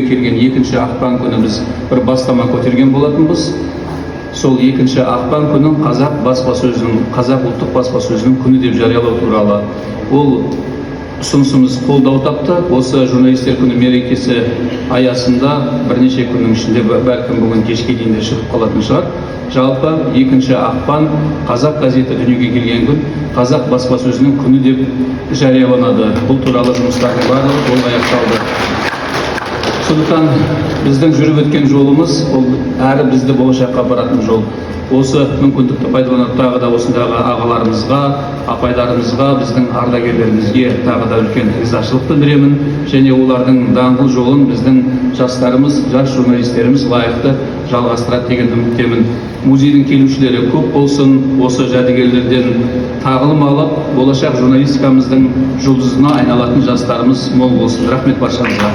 келген 2 ақпан күні біз бір бастама көтерген болатынбыз. Сол 2 ақпан күнін қазақ ұлттық баспасөзінің күні деп жариялау туралы. Ол ұсынысымыз қолдау тапты. Осы журналистер күні мерекесі аясында бірнеше күннің ішінде бәлкім бүгін кешке дейін шығып қалатын шығар. Жалпы 2 ақпан қазақ газеті дүниеге келген күн қазақ баспасөзінің күні деп жарияланады. Бұл туралы жұмыстардың барлығы ол аяқталды. Сондықтан біздің жүріп өткен жолымыз ол әрі бізді болашаққа баратын жол. Осы мүмкіндікті пайдаланып тағы да осындағы ағаларымызға, апайларымызға, біздің ардагерлерімізге тағы да үлкен ризашылық білдіремін. Және олардың даңғыл жолын біздің жастарымыз, жас журналистеріміз лайықты жалғастырады деген үміттемін. Музейдің келушілері көп болсын, осы жәдігерлерден тағылым алып, болашақ журналистикамыздың жұлдызына айналатын жастарымыз мол болсын. Рахмет баршаңызға.